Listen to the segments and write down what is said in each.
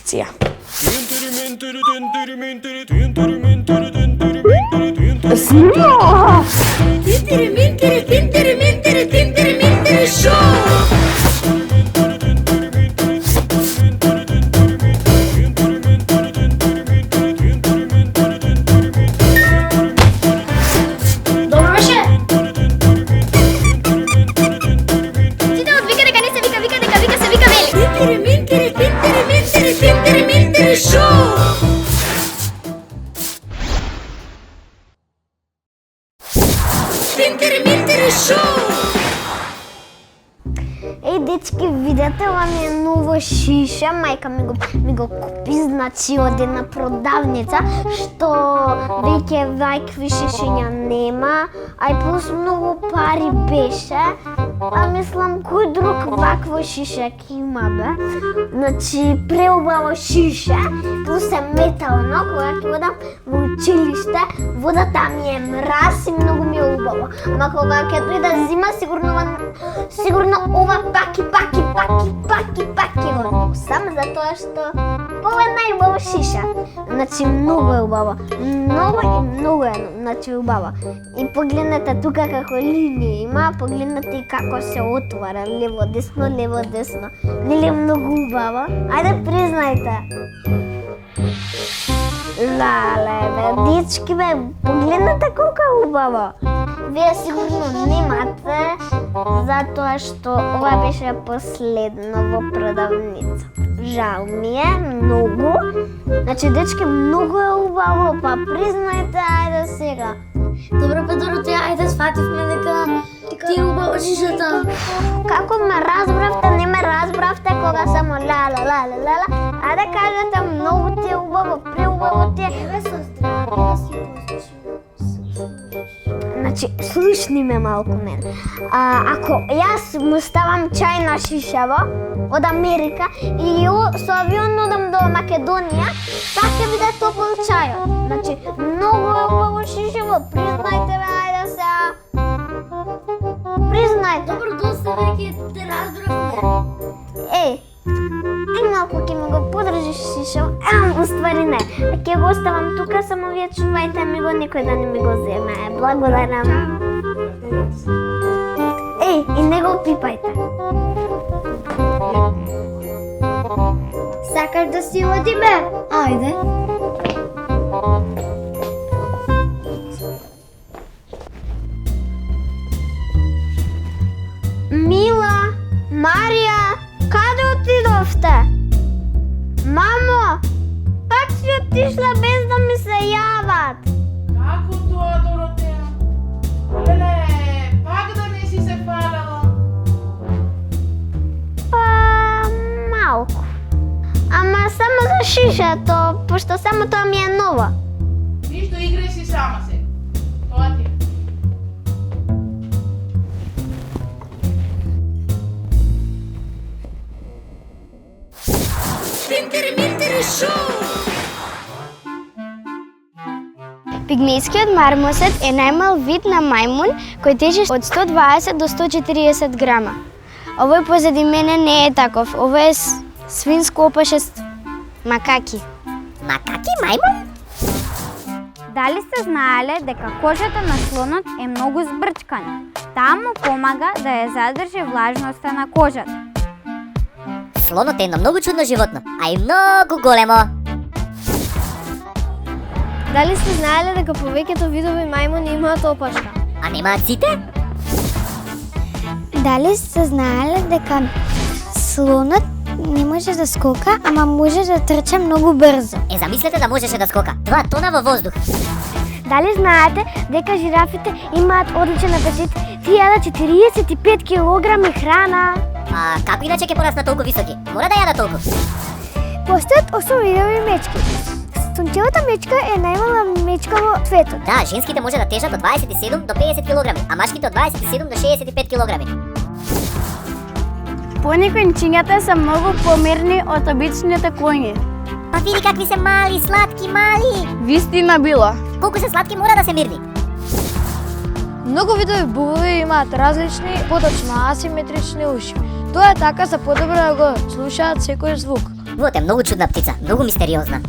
акција. Добро беше. Ти да отвика дека не се вика, вика дека вика се вика вели. Тинтери шоу. Тинтери шоу. Еј, дечки, видете, ова ми е ново шиша, мајка ми го купи, значи од една продавница, што веќе вакви шишиња нема, а и плюс многу пари беше, а мислам кој друг вакво шиша ќе има, бе? Значи, преубаво шиша, плюс е метално, кога ќе одам во училиште, водата ми е мраз и многу ми е убаво, ама кога ќе дојде зима, сигурно ова паки го носам, затоа што ова е најубава шиша. Значи, многу е убава. Многу е, значи, убава. И погледнете тука како линија има, погледнете и како се отвара, лево-десно. Нели е многу убава? Ајде, признајте. Лале, бе, дечки, бе, погледнете колку е убава. Вие сигурно немате, затоа што ова беше последно во продавница. Жал ми е, многу. Значи, дечки, многу е убаво, па признајте, ајде сега. Добро, Педороте, ајде сфативме дека ти е убава шишата. Како ме разбравте, не ме разбравте кога само ла. Ајде кажете, многу ти е убаво, преубаво ти е. Еве со здравје да си послушам. Значи, слушни ме малку мене. Ако јас му ставам чај на шишево од Америка и со авион одам до Македонија, пак ќе биде топол чајот. Значи, многу е убаво шишево, признајте ме, ајде сега. Признајте. Добро, доста веќе те разбравме. Еј малку ќе ми го подржиш шишево, уствари не. Ќе го оставам тука, само вие чувајте ми го, некој да не ми го земе. Благодарам. Еј, и не го пипајте. Сакаш да си одиме? Ајде. Мила, Марија, каде отидовте? Мамо, пак си отишла без да ми се јават. Како тоа, Доротеја? Леле, пак да не си се фалала? Па, малку. Ама само за шишето, пошто само тоа ми е нова. Ништо, играј си сама се. Тоа ти е. Тинтери шоу. Пигмејскиот мармосет е најмал вид на мајмун кој тежи од 120 до 140 грама. Овој позади мене не е таков, овој е свинско опашест макаки. Макаки мајмун? Дали сте знаеле дека кожата на слонот е многу збрчкана? Таа му помага да ја задржи влажноста на кожата. Слонот е едно многу чудно животно, а и многу големо. Дали сте знаеле дека повеќето видови мајмуни имаат опашка? А немаат сите? Дали сте знаеле дека слонот не може да скока, ама може да трча многу брзо? Замислете да можеше да скока 2 тона во воздух. Дали знаете дека жирафите имаат одличен апетит? Тие јадат 45 килограми храна. А како иначе ќе порасна толку високи? Мора да јада толку. Постојат 8 видови мечки. Сончевата мечка е најмала мечка во светот. Да, женските може да тежат од 27 до 50 килограми, а машките од 27 до 65 килограми. Понекојчињата се многу помирни од обичните коњи. Па види какви се мали, сладки, мали. Вистина била. Колку се сладки мора да се мирни. Многу видови бубови имаат различни, поточно асиметрични уши. Тоа е така за подобро да го слушаат секој звук. Вуот е многу чудна птица, многу мистериозна.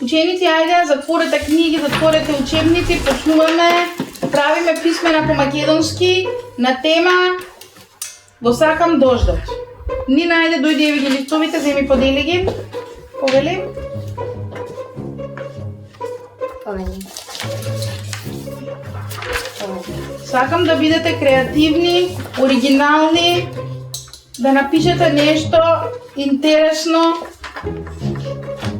Ученици, ајде, затворете книги, затворете учебници, почнуваме, правиме писмена по македонски на тема Го сакам дождот. Нина, ајде, дојди еви ги листовите, земи подели ги. Повели. Сакам да бидете креативни, оригинални, да напишете нешто интересно,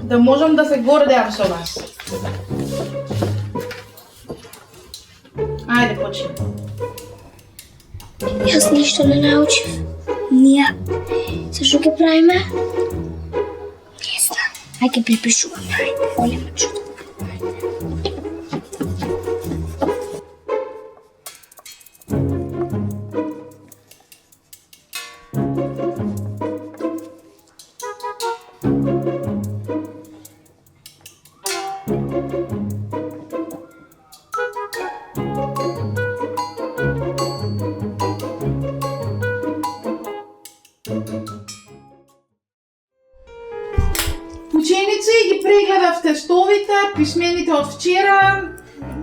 да можам да се гордеам со вас. Ајде, почни. Јас ништо не научив. Ние. Зашто ќе правиме? Не знам. Ајде ќе припишуваме. Ајде, голема чудо. Ученици, ги прегледав тестовите, писмените од вчера.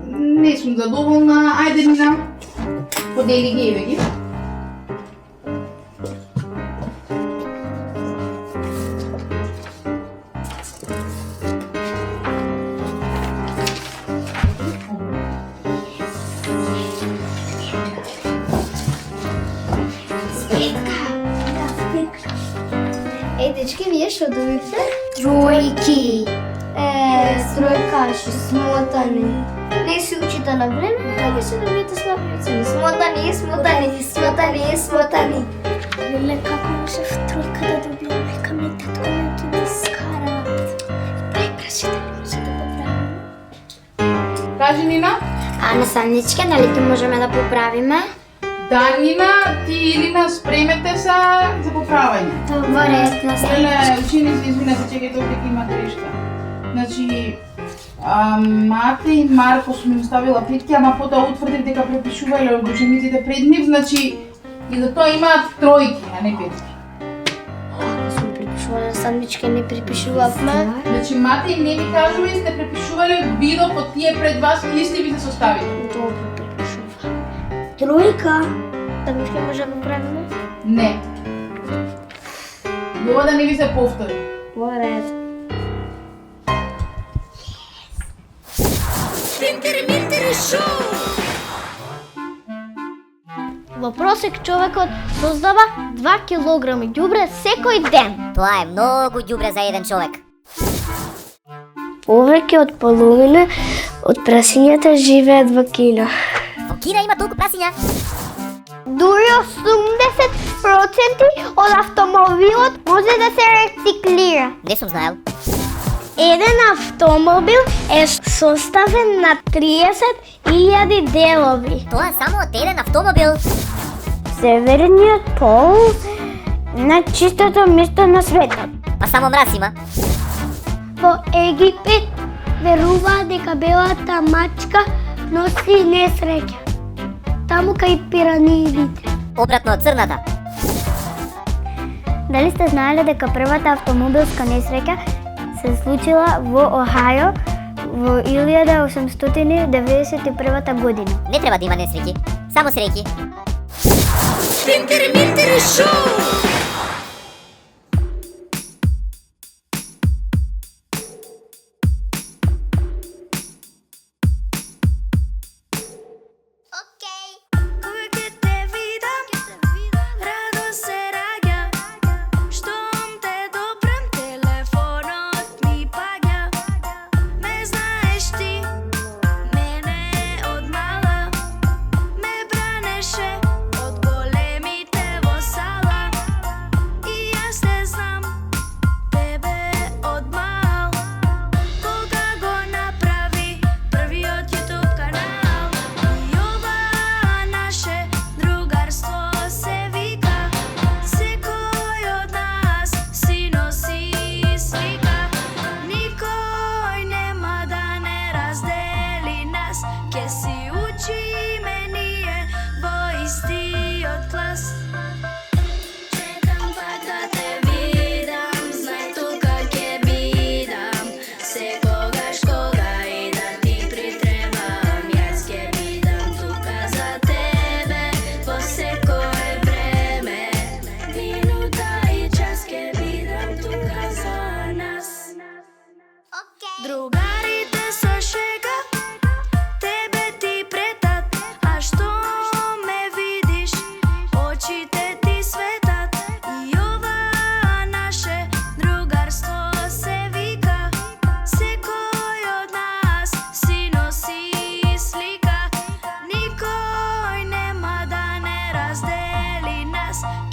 Не сум задоволна. Ајде, Нина, подели ги, еве ги. Еј, дечки, вие што добивте? Тројки. Тројкаши, смотани. Не си учите на време, а ги се добиете слабици. Смотани, смотани, смотани, смотани. Леле, како можев тројка да добијам? Мајка ми, татко ме ги не скараат. Прекраси да не може да поправиме. Кажи, Нина. А на Саничке, дали ќе можеме да поправиме? Да, Нина, ти и Ирина спремете се за поправање. Во ред, на Леле, ученици, извинете, чекајте, овде има грешка. Значи, Мате и Марко сум им ставила питки, ама потоа утврдив дека препишувале од учениците пред нив, значи и за тоа имаат тројки, а не петки. Ако сме припишували на Саничке, не припишувавме. Значи, Мате и не ви кажува и сте препишувале од бидо по тие пред вас и сте ви се составили. Добро припишува. Тројка. Саничке може да поправиме? Не. Ова да не ви се повтори. Во ред. Во просек човекот создава 2 килограми ѓубре секој ден. Тоа е многу ѓубре за еден човек. Повеќе од половина од прасињата живеат во Кина. Во Кина има толку прасиња. Дури 80% од автомобилот може да се рециклира. Не сум знаел. Еден автомобил е составен на 30.000 делови. Тоа само од еден автомобил. Северниот пол најчистото место на светот. Па само мраз има. Во Египет веруваат дека белата мачка носи несреќа. Таму кај пирамидите. Обратно од црната. Дали сте знаеле дека првата автомобилска несреќа се случила во Охајо во 1891 година? Не треба да има несреќи, само среќи.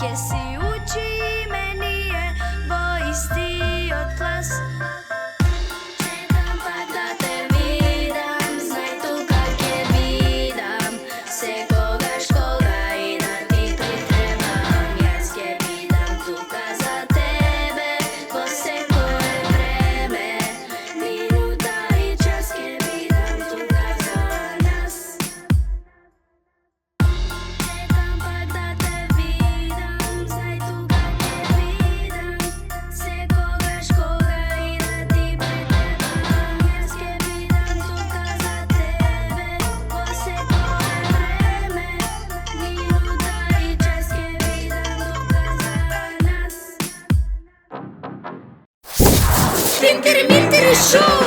Ке си учи ме ние во истиот клас. Чекам пак да те видам, знај тука ќе бидам. Секогаш кога и да ти притребам, јас ќе бидам тука за тебе во секое време. Минута и час ќе бидам тука за нас. Чекам пак да те видам, знај тука ќе бидам. Секогаш кога и да ти притребам, јас ќе бидам тука за тебе во секое време. Минута и час ќе бидам тука за нас. Тинтери минтери шоу.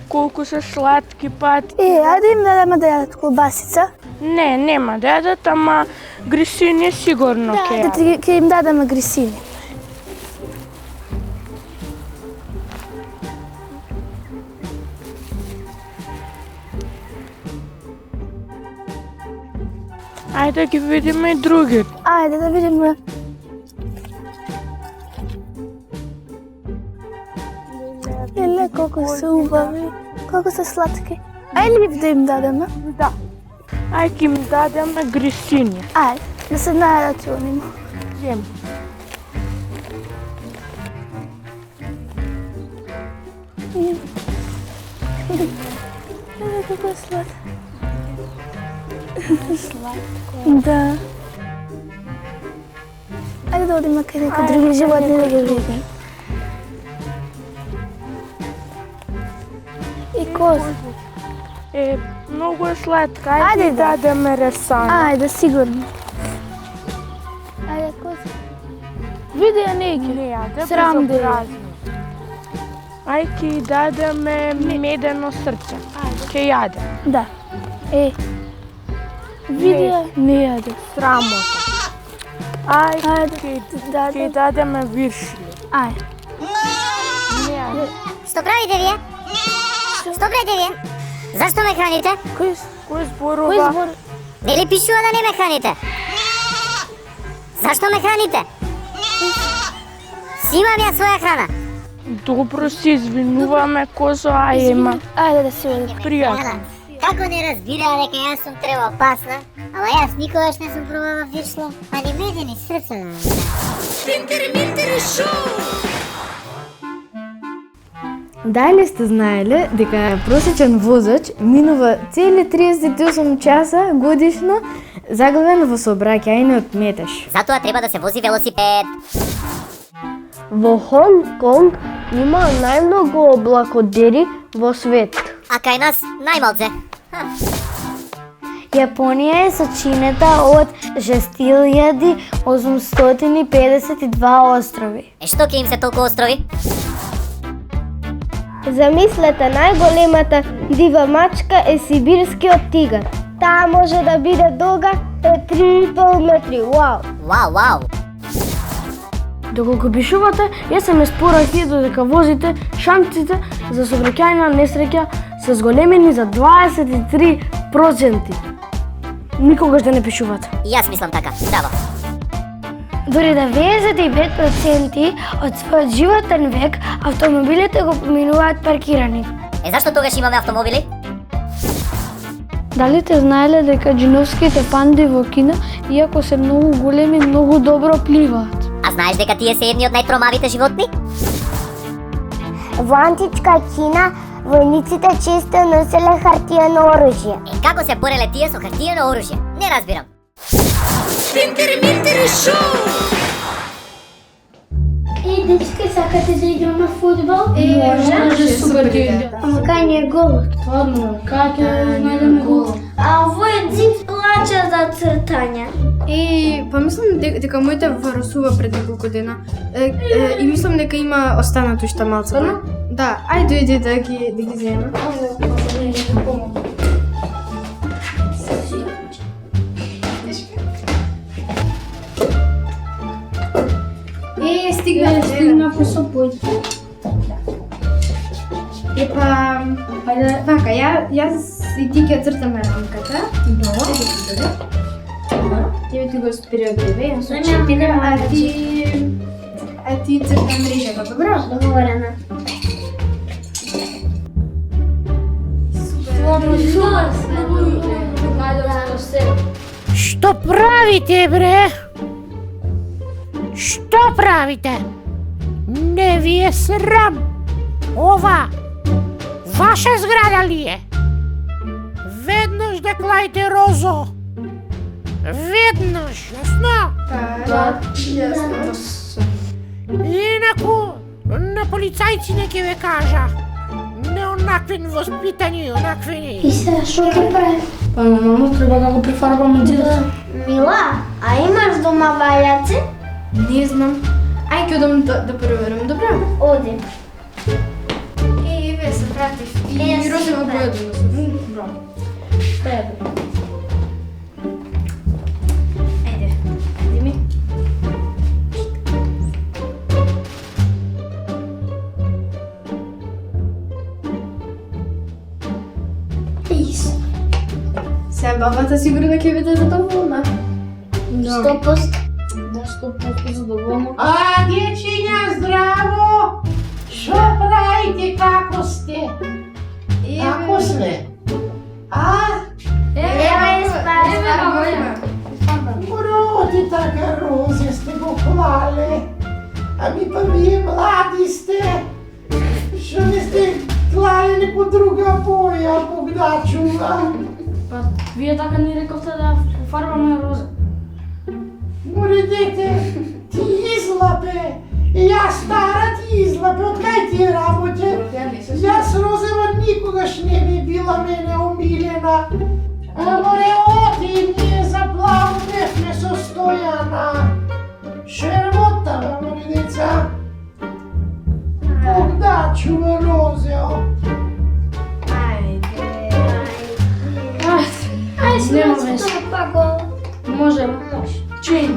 Колку се сладки пат. Ајде им дадеме да јадат колбасица. Не, нема да јадат, ама грисини сигурно ќе јадат. Ќе им дадеме грисини. Ајде да ги видиме и другите. Ајде да видиме. Леле, колку се убави, колку се сладки. Ајде да им дадеме. Да. Ајде им дадеме грисини. Ајде, да се најдат и онима. Зем. Леле, колку е сладко. Да. Ајде да одиме кај некои други животни да ги видим. И кози. Многу е сладка. Ајде Ајде да. дадеме ресана. Ајде, сигурно. Ајде, кози. Види ја неки. Не јаде, Срам да ја. безобразно. Ајде ќе дадеме медено срце. Ќе јаде. Да. Види ја, не јаде. Срамота. Ајде да, ќе дадеме виршли. Ајде. Не јаде. Што правите вие? Што правите вие? Зашто ме храните? Кој Кој зборува? збор? Нели пишува да не ме храните? Зашто ме храните? Си имам ја своја храна. Добро се извинуваме, Козо, а ема. Ајде да се одиме. Пријатно. Како не разбира дека јас сум тревопасна, ама јас никогаш не сум пробала виршло, а ни медени срца на Тинтери минтери шоу. Дали сте знаеле дека просечен возач минува цели 38 часа годишно заглавен во сообраќајниот метеж? Затоа треба да се вози велосипед. Во Хонг Конг има најмногу облакодери во свет. А кај нас најмалце. Јапонија е сочинета од 6852 острови. Што ќе им се толку острови? Замислете, најголемата дива мачка е сибирскиот тигар. Таа може да биде долга 3,5 метри. Вау! Вау, вау. Доколку пишувате, јас се ме спорахте дека возите шансите за сообраќајна несреќа се зголемени за 23%. Никогаш да не пишувате. Јас мислам така. Браво. Дори да 95% од својот животен век автомобилите го поминуваат паркирани. Зашто тогаш имаме автомобили? Дали те знаеле дека џиновските панди во Кина, иако се многу големи, многу добро пливаат? А знаеш дека тие се едни од најтромавите животни? Во античка Кина војниците често носеле хартиено оружје. Како се бореле тие со хартиено оружје? Не разбирам. Тинтери минтери шоу. Дечки, сакате да играме фудбал? Може, супер ќе. Ама кај ни е голот? Стварно, кај ќе најдеме гол? А овој зид плача за цртање. Па мислам дека моите варосува пред неколку дена. И мислам дека има останато уште малце. Да, ајде дојде да ги земам. Стигна по сопојд. Вака, јас и ти ќе цртаме рамката. Тебе ти го спира од тебе, јас со четира, а ти црта мрежата, добро? Договорено. Што правите, бре? Што правите? Не ви е срам? Ова ваша зграда ли е? Веднаш да клајте Розо. Веднаш, јасно? Да, јасно. Инаку, на полицајците ќе ве кажа. Не онаквен воспитани, онаквени. И сега што ќе прави? Па нормално треба да го префарбаме дедото. Мила, а имаш дома вајаци? Не знам. Ај ќе одам да проверам, добро? Оди. Еве се пратив. И розова боја донесов. Добро. Ајде, ми. Сега бабата сигурно ќе биде задоволна. 100%. Да, 100% задоволна. Дечиња, здраво! Што правите, како сте? Како сме? Ева спај. Броди така, Розе, сте го клале. Ами па вие млади сте. Што не сте клале неко друга боја, Бог да чува. Па, вие така ни рековте да фарбаме Роза. Море дете, ти излапе. Јас стара ти излапе, од кај ти работе? Јас Розева никогаш не би била мене омилена. Море оди, ние заплавневме со Стојана. Шермотава, море деца. Бог да чува Розео. Ај, смејте па го. Може. Чуј.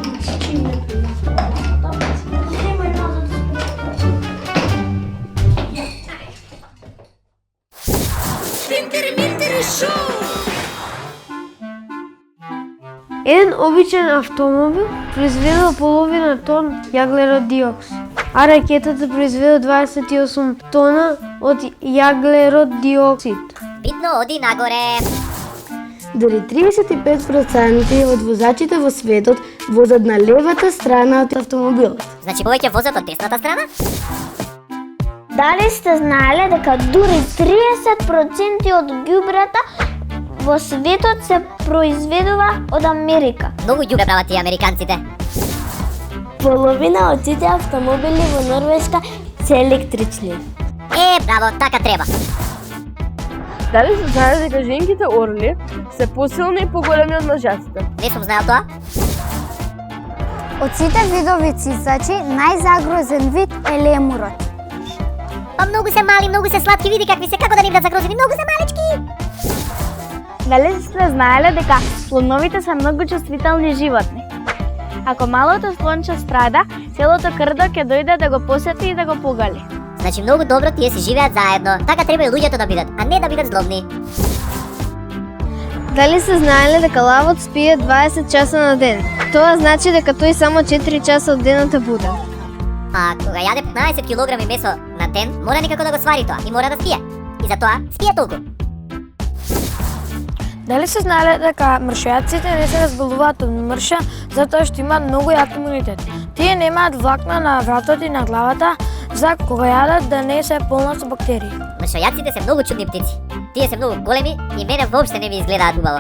Еден обичен автомобил произведува половина тон јаглерод диоксид, а ракетата произведува 28 тона од јаглерод диоксид. Видно оди нагоре. Дори 35% од возачите во светот возат на левата страна од автомобилот. Значи повеќе возат од десната страна? Дали сте знаеле дека дури 30% од ѓубрата во светот се произведува од Америка? Многу ѓубре прават тие американците. Половина од сите автомобили во Норвешка се електрични. Браво, така треба. Дали се знае дека женките орли се посилни и поголеми од мажаците? Не сум знаел тоа. Од сите видови цицачи, најзагрозен вид е лемурот. Па многу се мали, многу се сладки, види какви се, како да не бидат загрозени, многу се малечки. Дали сте знаеле дека слоновите се многу чувствителни животни? Ако малото слонче страда, целото крдо ќе дојде да го посети и да го погали. Значи многу добро тие се живеат заедно. Така треба и луѓето да бидат, а не да бидат злобни. Дали сте знаеле дека лавот спие 20 часа на ден? Тоа значи дека тој само 4 часа од денот е буден. А кога јаде 15 килограми месо на ден, мора некако да го свари тоа и мора да спие. И затоа спие толку. Дали се знаеле дека мршојаците не се разболуваат од мрша затоа што имаат многу јак имунитет? Тие немаат влакна на вратот и на главата за кога јадат да не се полна со бактерии. Мршојаците се многу чудни птици. Тие се многу големи и мене воопште не ми изгледаат убаво.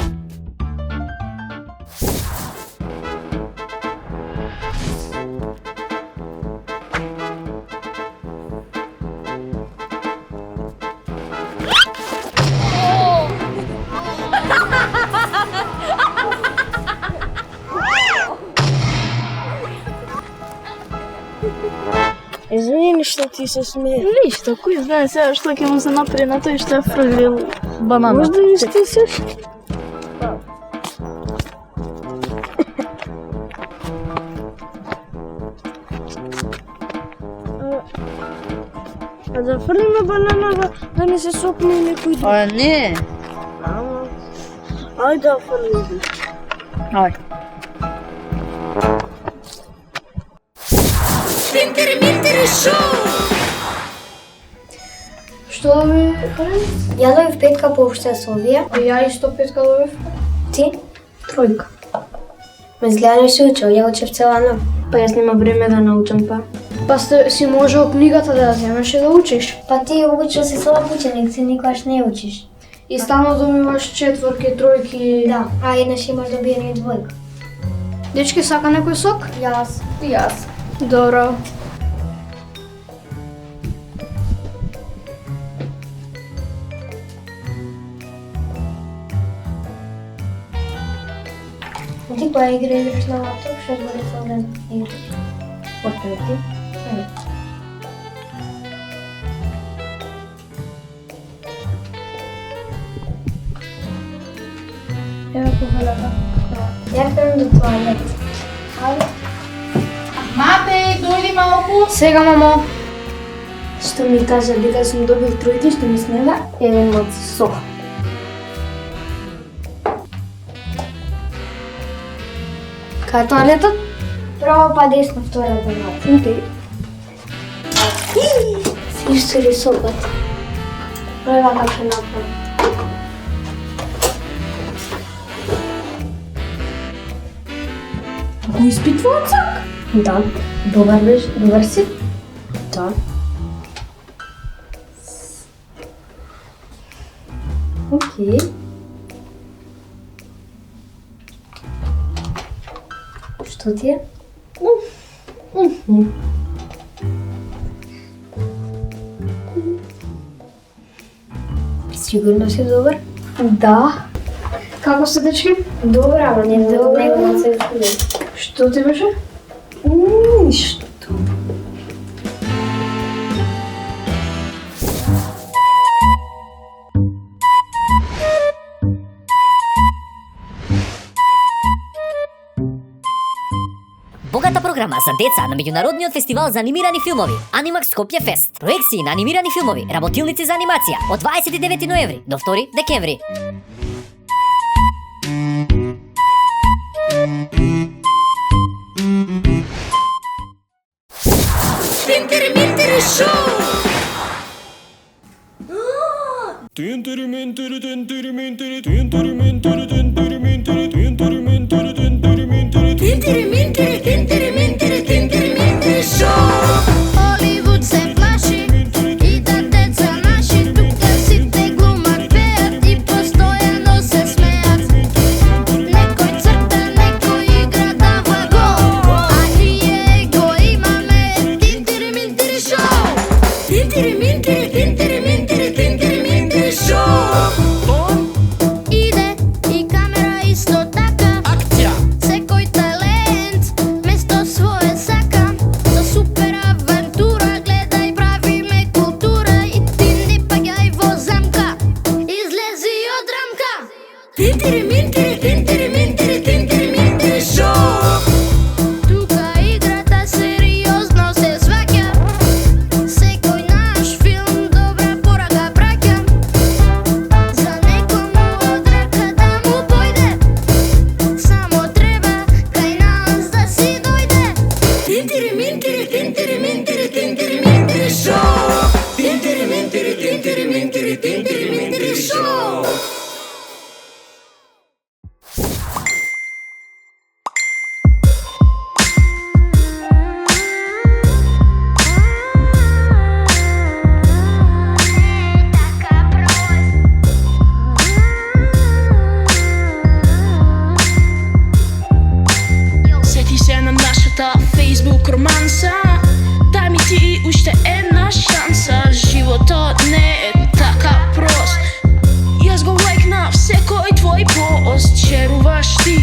Ти се смееш. Ништо, кој знае сега што ќе му се направи на тој што е фрлил банана. Може да ми стисаш? А да фрлиме банана да не се сопне некој друг. А не. Ајде да фрлиме. Ајде. Што ви кажеш? Ја добив 5 по општествовија. Ја исто 5 добив. Ти? 3. Ме изгледа не си учил, ја учев цела нов. Па јас нема време да научам па. Па си можел книгата да ја земеш и да учиш. Па ти обично си слаб ученик, ти никогаш не учиш. И стално добиваш 4, 3. Да, а еднаш имаш добиени 2. Дечки, сака некој сок? Јас. И јас. Добро. Ти која игра играш на лаптоп, што збори со ден играш? Fortnite. Ева повелата. Ја крем до тоалет. Ајде. Матеј, дојди малку. Сега, мамо. Што ми кажа дека сум добил 3, што ми снема еден од сок. Кај е тоалетот? Право па десно, втората врата. Окей. Си истори сокот. Прва како ќе направи. Го испитвам сок? Да. Добар беше, добар си? Да. Окей. Што ти е? Сигурно си добар? Да. Како се, дечки? Добра, ама не Добра. некој се чуди. Што ти беше? Ништо. Богата програма за деца на меѓународниот фестивал за анимирани филмови Анимакс Скопје Фест. Проекции на анимирани филмови, работилници за анимација од 29 ноември до 2 декември. Холивуд се плаши и да деца наши тука сите глумат, пеат и постојано се смеат. Некој црта, некој игра дава гол, а ние го имаме Тинтири Минтири шоу. Тинтири Минтири, Тинтири Минтири, Тинтири Минтири шоу. Иде и камера исто така. Акција. Секој талент место свое сака. За супер авантура гледај, правиме култура и ти не паѓај во замка. Излези од рамка. Тинтири Минтири, Тинтири Минтири, Тинтири Минтири шоу. Тука играта сериозно се сваќа. Секој наш филм добра порака праќа. За некому од рака да му појде, само треба кај нас да си дојде. Тинтири Минтири, Тинтири Минтири, Тинтири Минтири шоу. Тинтири Минтири, Тинтири Минтири, Тинтири Минтири шоу. Сети се на нашата Facebook романса. Дај ми ти уште една шанса. Животот не е така прост. Јас го лайкнав секој твој пост. Черуваш ти